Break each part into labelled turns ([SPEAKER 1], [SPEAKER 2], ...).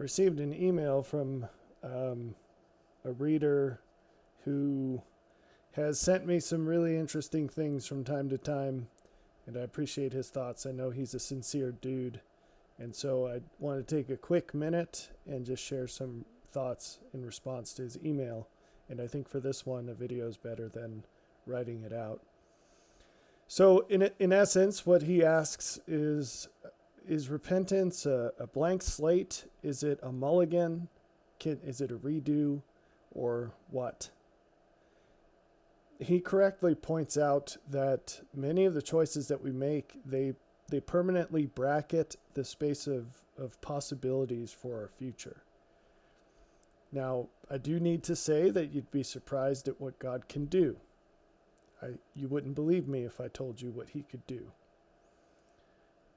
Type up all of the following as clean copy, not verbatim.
[SPEAKER 1] I received an email from a reader who has sent me some really interesting things from time to time, and I appreciate his thoughts. I know he's a sincere dude, and so I want to take a quick minute and just share some thoughts in response to his email. And I think for this one, a video is better than writing it out. So in essence, what he asks is repentance a blank slate? Is it a mulligan? Is it a redo? Or what? He correctly points out that many of the choices that we make, they permanently bracket the space of possibilities for our future. Now, I do need to say that you'd be surprised at what God can do. You wouldn't believe me if I told you what he could do.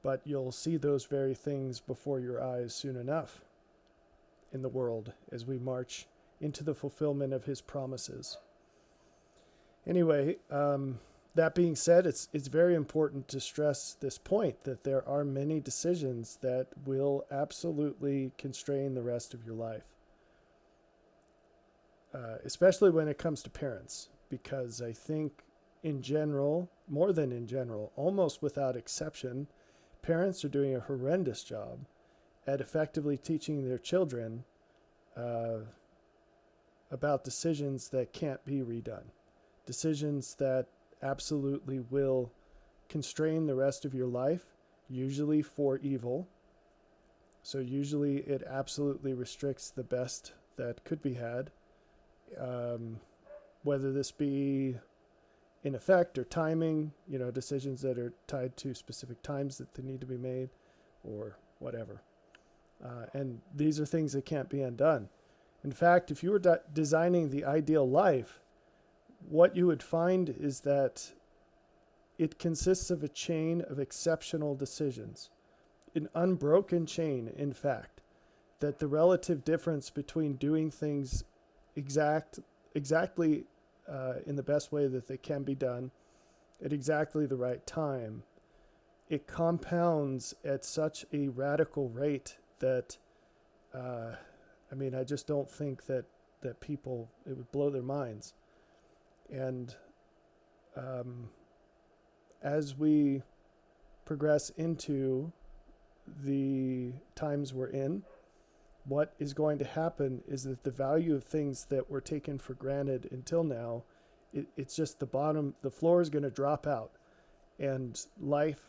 [SPEAKER 1] But you'll see those very things before your eyes soon enough in the world as we march into the fulfillment of his promises. Anyway, that being said, it's very important to stress this point that there are many decisions that will absolutely constrain the rest of your life. Especially when it comes to parents, because I think in general, more than in general, almost without exception, parents are doing a horrendous job at effectively teaching their children about decisions that can't be redone, decisions that absolutely will constrain the rest of your life, usually for evil. So usually it absolutely restricts the best that could be had. Whether this be in effect or timing, decisions that are tied to specific times that they need to be made or whatever. And these are things that can't be undone. In fact, if you were designing the ideal life, what you would find is that it consists of a chain of exceptional decisions, an unbroken chain, in fact, that the relative difference between doing things exactly in the best way that they can be done at exactly the right time, it compounds at such a radical rate that, I just don't think that people, it would blow their minds. And as we progress into the times we're in, what is going to happen is that the value of things that were taken for granted until now, it's just the floor is going to drop out. And life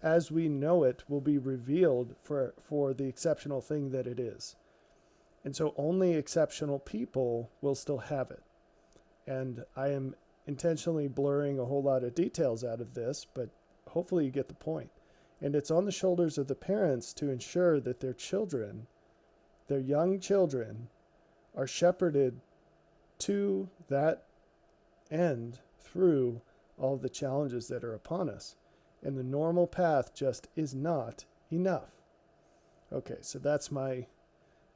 [SPEAKER 1] as we know it will be revealed for the exceptional thing that it is. And so only exceptional people will still have it. And I am intentionally blurring a whole lot of details out of this, but hopefully you get the point. And it's on the shoulders of the parents to ensure that their children, their young children, are shepherded to that end through all the challenges that are upon us. And the normal path just is not enough. Okay, so that's my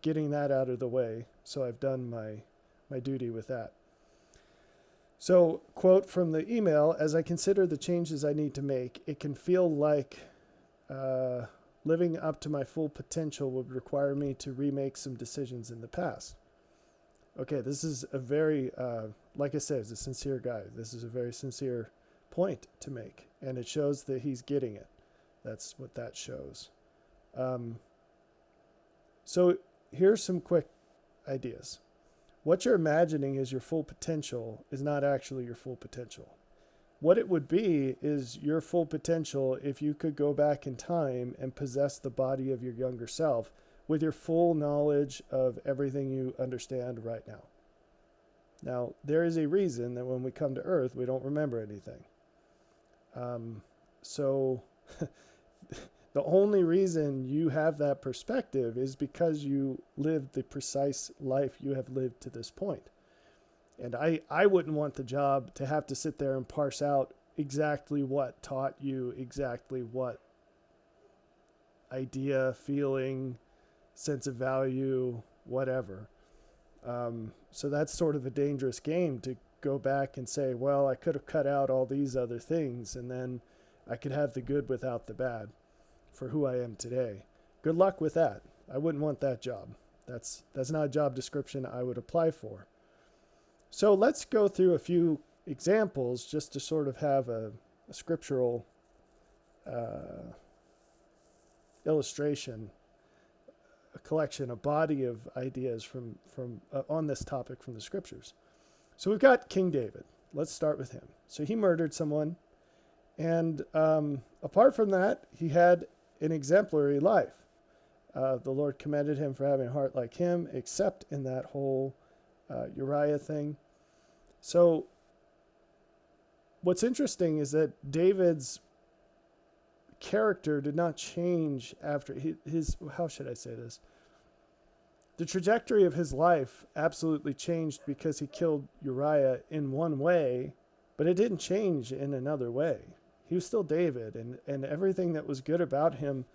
[SPEAKER 1] getting that out of the way. So I've done my duty with that. So, quote from the email, as I consider the changes I need to make, it can feel like living up to my full potential would require me to remake some decisions in the past. Okay, this is a very, like I said, he's a sincere guy. This is a very sincere point to make, and it shows that he's getting it. That's what that shows. So here's some quick ideas. What you're imagining as your full potential is not actually your full potential. What it would be is your full potential if you could go back in time and possess the body of your younger self with your full knowledge of everything you understand right now. Now, there is a reason that when we come to Earth, we don't remember anything. So the only reason you have that perspective is because you lived the precise life you have lived to this point. And I wouldn't want the job to have to sit there and parse out exactly what taught you exactly what idea, feeling, sense of value, whatever. So that's sort of a dangerous game to go back and say, well, I could have cut out all these other things and then I could have the good without the bad for who I am today. Good luck with that. I wouldn't want that job. That's not a job description I would apply for. So let's go through a few examples just to sort of have a scriptural illustration, a collection, a body of ideas from on this topic from the scriptures. So we've got King David. Let's start with him. So he murdered someone, and apart from that, he had an exemplary life. The Lord commended him for having a heart like him, except in that whole Uriah thing. So what's interesting is that David's character did not change after his, how should I say this? The trajectory of his life absolutely changed because he killed Uriah in one way, but it didn't change in another way. He was still David, and everything that was good about him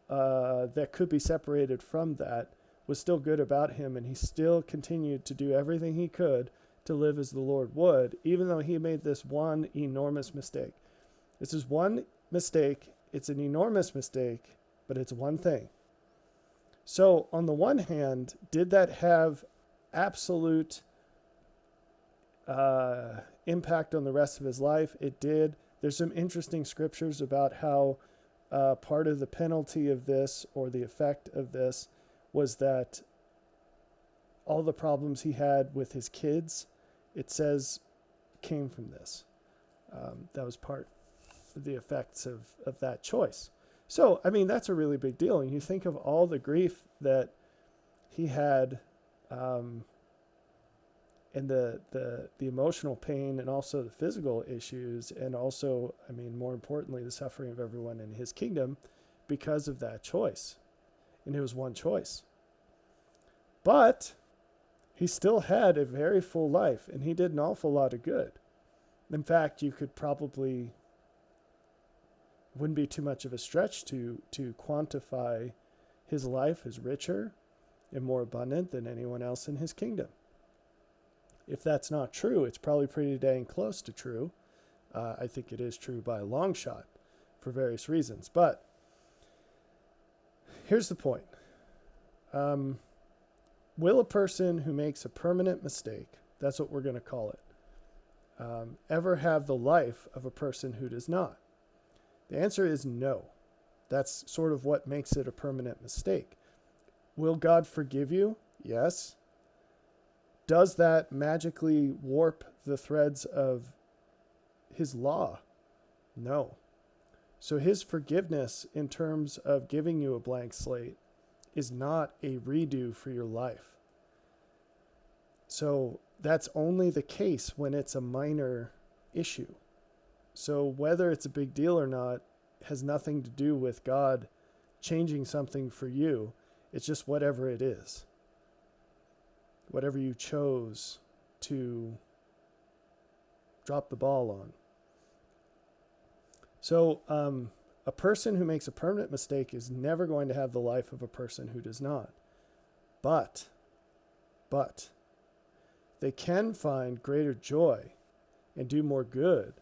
[SPEAKER 1] that could be separated from that was still good about him, and he still continued to do everything he could to live as the Lord would, even though he made this one enormous mistake. This is one mistake. It's an enormous mistake, but it's one thing. So on the one hand, did that have absolute impact on the rest of his life? It did. There's some interesting scriptures about how part of the penalty of this, or the effect of this, was that all the problems he had with his kids, it says, came from this. That was part of the effects of that choice. So, I mean, that's a really big deal. And you think of all the grief that he had, and the emotional pain, and also the physical issues, and also, I mean, more importantly, the suffering of everyone in his kingdom because of that choice. And it was one choice. But he still had a very full life, and he did an awful lot of good. In fact, you could probably, wouldn't be too much of a stretch to quantify his life as richer and more abundant than anyone else in his kingdom. If that's not true, it's probably pretty dang close to true. I think it is true by a long shot for various reasons. But here's the point. Will a person who makes a permanent mistake, that's what we're going to call it, ever have the life of a person who does not? The answer is no. That's sort of what makes it a permanent mistake. Will God forgive you? Yes. Does that magically warp the threads of his law? No. So his forgiveness in terms of giving you a blank slate is not a redo for your life. So that's only the case when it's a minor issue. So whether it's a big deal or not has nothing to do with God changing something for you. It's just whatever it is. Whatever you chose to drop the ball on. So a person who makes a permanent mistake is never going to have the life of a person who does not. But they can find greater joy and do more good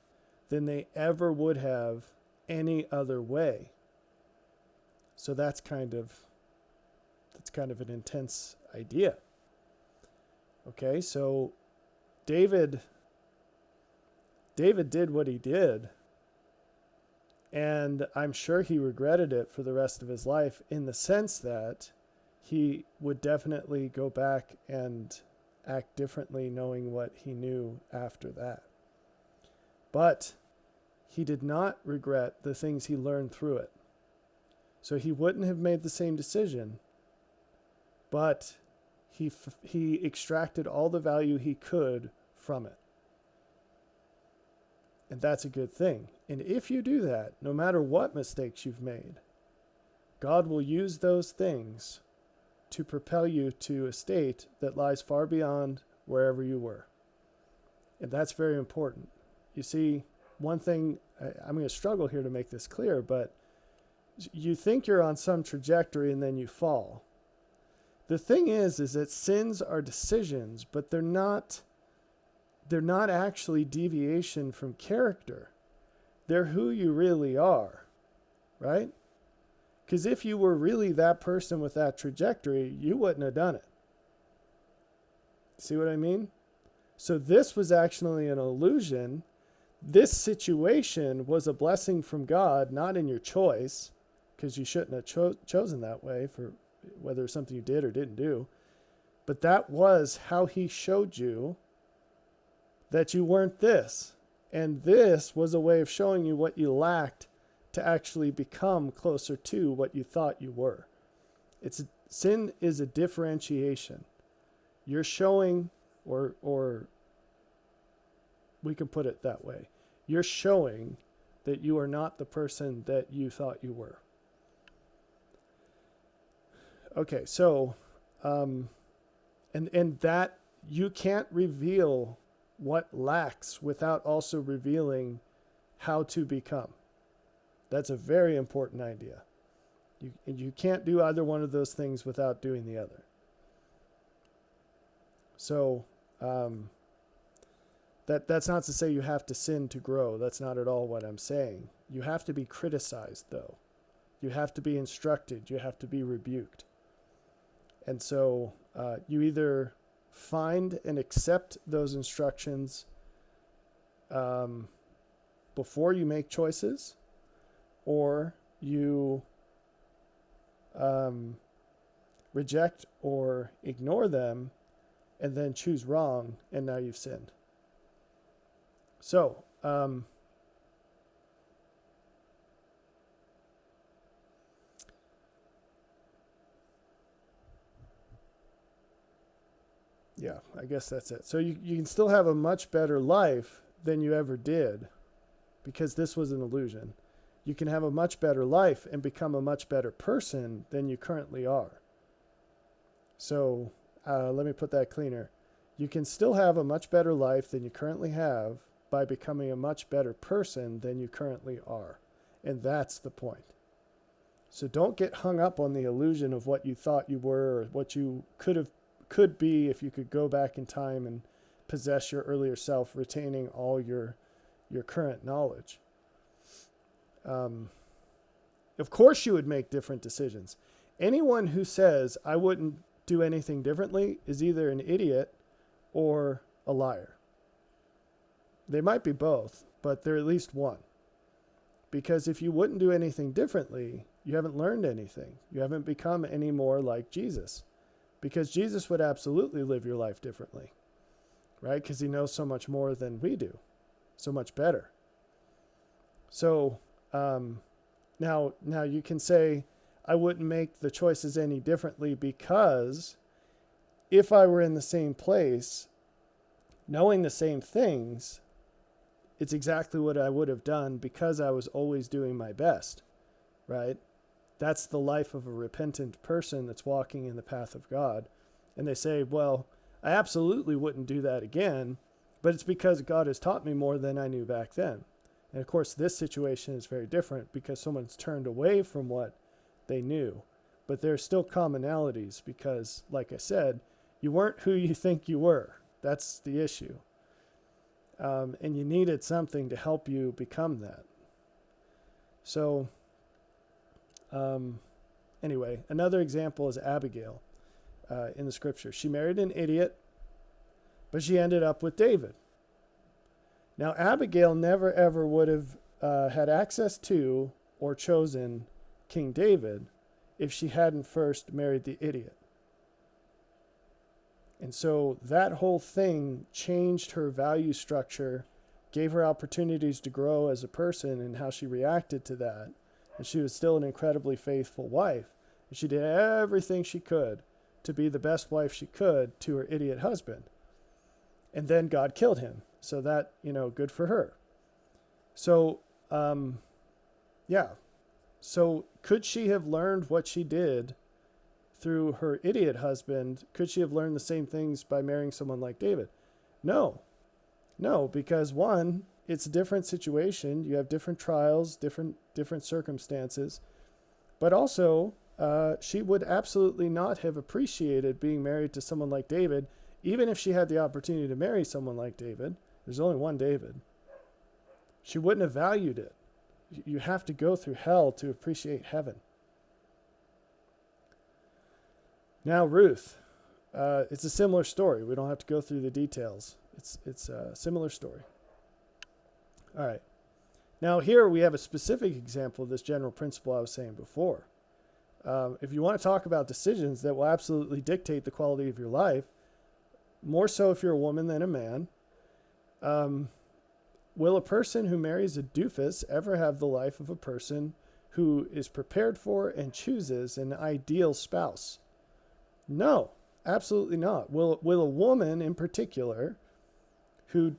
[SPEAKER 1] than they ever would have any other way. So that's kind of an intense idea. Okay, so David did what he did, and I'm sure he regretted it for the rest of his life, in the sense that he would definitely go back and act differently knowing what he knew after that. But he did not regret the things he learned through it. So he wouldn't have made the same decision, but he extracted all the value he could from it. And that's a good thing. And if you do that, no matter what mistakes you've made, God will use those things to propel you to a state that lies far beyond wherever you were. And that's very important. You see, one thing, I'm going to struggle here to make this clear, but you think you're on some trajectory and then you fall. The thing is that sins are decisions, but they're not actually deviation from character. They're who you really are, right? Because if you were really that person with that trajectory, you wouldn't have done it. See what I mean? So this was actually an illusion. This situation was a blessing from God, not in your choice, because you shouldn't have chosen that way for whether it's something you did or didn't do. But that was how he showed you that you weren't this. And this was a way of showing you what you lacked to actually become closer to what you thought you were. Sin is a differentiation. You're showing, or we can put it that way, you're showing that you are not the person that you thought you were. Okay, so, and that you can't reveal what lacks without also revealing how to become. That's a very important idea. You can't do either one of those things without doing the other. So that's not to say you have to sin to grow. That's not at all what I'm saying. You have to be criticized, though. You have to be instructed. You have to be rebuked. And so you either find and accept those instructions before you make choices, or you reject or ignore them and then choose wrong, and now you've sinned. So, yeah, I guess that's it. So you can still have a much better life than you ever did, because this was an illusion. You can have a much better life and become a much better person than you currently are. So let me put that cleaner. You can still have a much better life than you currently have by becoming a much better person than you currently are. And that's the point. So don't get hung up on the illusion of what you thought you were, or what you could be if you could go back in time and possess your earlier self, retaining all your current knowledge. Of course you would make different decisions. Anyone who says, I wouldn't do anything differently, is either an idiot or a liar. They might be both, but they're at least one. Because if you wouldn't do anything differently, you haven't learned anything. You haven't become any more like Jesus. Because Jesus would absolutely live your life differently, right? Because he knows so much more than we do, so much better. So now you can say, I wouldn't make the choices any differently because if I were in the same place, knowing the same things, it's exactly what I would have done because I was always doing my best, right? That's the life of a repentant person that's walking in the path of God. And they say, well, I absolutely wouldn't do that again, but it's because God has taught me more than I knew back then. And of course, this situation is very different because someone's turned away from what they knew. But there are still commonalities because, like I said, you weren't who you think you were. That's the issue. And you needed something to help you become that. So, anyway, another example is Abigail in the scripture. She married an idiot, but she ended up with David. Now, Abigail never ever would have had access to or chosen King David if she hadn't first married the idiot. And so that whole thing changed her value structure, gave her opportunities to grow as a person and how she reacted to that. And she was still an incredibly faithful wife. And she did everything she could to be the best wife she could to her idiot husband. And then God killed him. So that, good for her. So, yeah. So could she have learned what she did through her idiot husband? Could she have learned the same things by marrying someone like David? No, because one, it's a different situation. You have different trials, different circumstances, but also she would absolutely not have appreciated being married to someone like David, even if she had the opportunity to marry someone like David. There's only one David. She wouldn't have valued it. You have to go through hell to appreciate heaven. Now, Ruth. It's a similar story. We don't have to go through the details. It's a similar story. All right. Now, here we have a specific example of this general principle I was saying before. If you want to talk about decisions that will absolutely dictate the quality of your life, more so if you're a woman than a man, will a person who marries a doofus ever have the life of a person who is prepared for and chooses an ideal spouse? No, absolutely not. Will a woman in particular who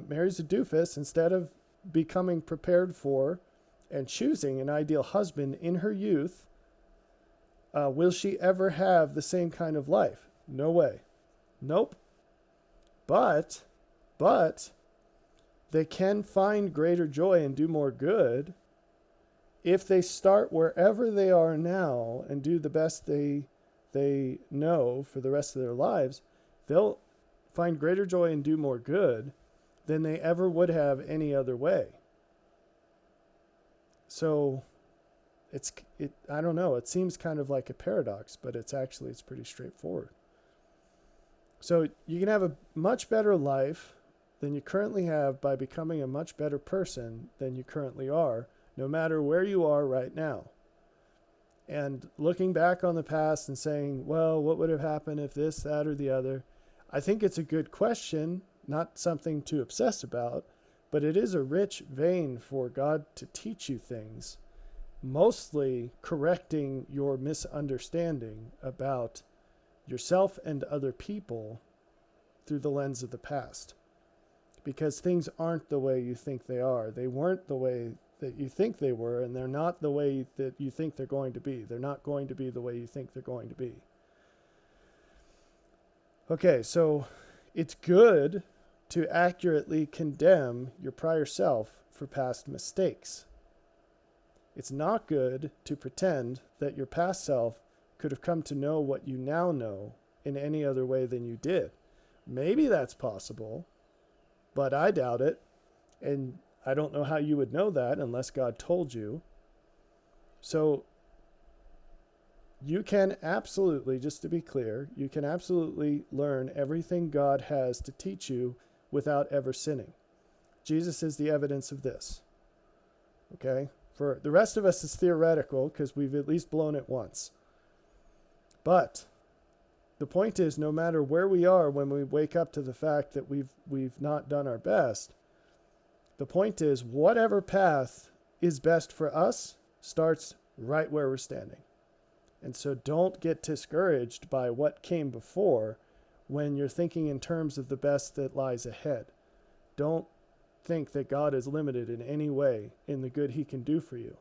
[SPEAKER 1] marries a doofus, instead of becoming prepared for and choosing an ideal husband in her youth, will she ever have the same kind of life? No way. Nope. But they can find greater joy and do more good if they start wherever they are now and do the best they know for the rest of their lives. They'll find greater joy and do more good than they ever would have any other way. So I don't know, it seems kind of like a paradox, but it's pretty straightforward. So you can have a much better life than you currently have by becoming a much better person than you currently are, no matter where you are right now. And looking back on the past and saying, well, what would have happened if this, that, or the other? I think it's a good question, not something to obsess about, but it is a rich vein for God to teach you things, mostly correcting your misunderstanding about yourself and other people through the lens of the past. Because things aren't the way you think they are. They weren't the way that you think they were, and they're not the way that you think they're going to be. They're not going to be the way you think they're going to be. Okay, so it's good to accurately condemn your prior self for past mistakes. It's not good to pretend that your past self could have come to know what you now know in any other way than you did. Maybe that's possible, but I doubt it. And I don't know how you would know that unless God told you. So you can absolutely, just to be clear, you can absolutely learn everything God has to teach you without ever sinning. Jesus is the evidence of this. Okay? For the rest of us, it's theoretical because we've at least blown it once. But the point is, no matter where we are when we wake up to the fact that we've not done our best, the point is, whatever path is best for us starts right where we're standing. And so don't get discouraged by what came before when you're thinking in terms of the best that lies ahead. Don't think that God is limited in any way in the good he can do for you.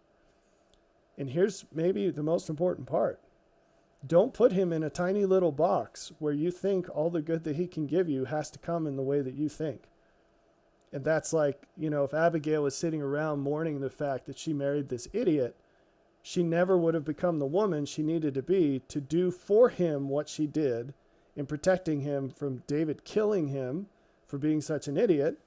[SPEAKER 1] And here's maybe the most important part. Don't put him in a tiny little box where you think all the good that he can give you has to come in the way that you think. And that's like, if Abigail was sitting around mourning the fact that she married this idiot, she never would have become the woman she needed to be to do for him what she did in protecting him from David killing him for being such an idiot.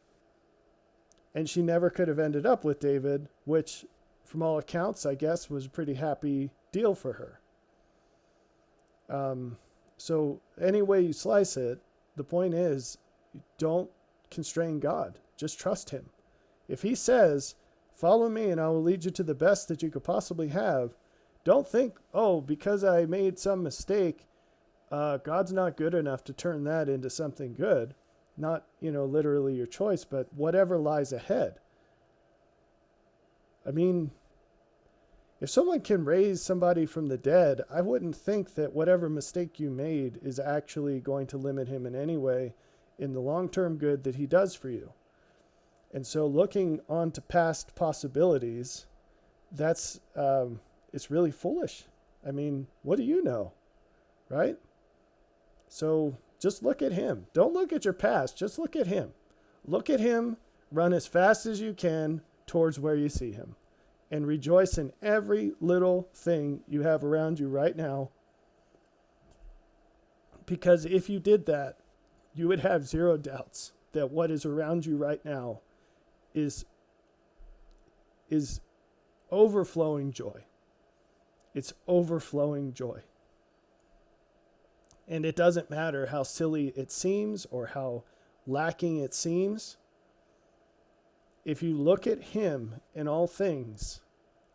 [SPEAKER 1] And she never could have ended up with David, which from all accounts, I guess, was a pretty happy deal for her. So any way you slice it, the point is, don't constrain God. Just trust him. If he says, follow me and I will lead you to the best that you could possibly have, don't think, because I made some mistake, God's not good enough to turn that into something good. Not, literally your choice, but whatever lies ahead. I mean, if someone can raise somebody from the dead, I wouldn't think that whatever mistake you made is actually going to limit him in any way in the long-term good that he does for you. And so looking on to past possibilities, that's it's really foolish. I mean, what do you know, right? So just look at him. Don't look at your past. Just look at him. Look at him. Run as fast as you can towards where you see him. And rejoice in every little thing you have around you right now. Because if you did that, you would have zero doubts that what is around you right now is overflowing joy. It's overflowing joy. And it doesn't matter how silly it seems or how lacking it seems. If you look at him in all things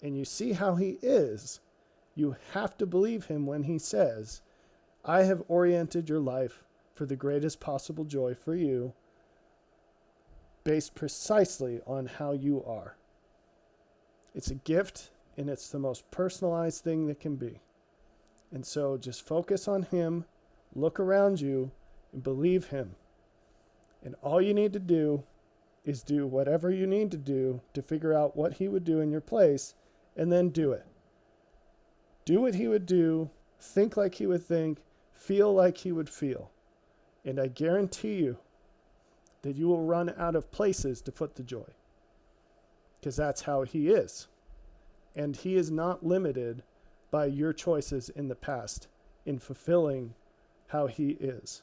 [SPEAKER 1] and you see how he is, you have to believe him when he says, I have oriented your life for the greatest possible joy for you, based precisely on how you are. It's a gift, and it's the most personalized thing that can be. And so just focus on him, look around you, and believe him. And all you need to do is do whatever you need to do to figure out what he would do in your place, and then do it. Do what he would do, think like he would think, feel like he would feel. And I guarantee you that you will run out of places to put the joy. Because that's how he is. And he is not limited by your choices in the past in fulfilling how he is.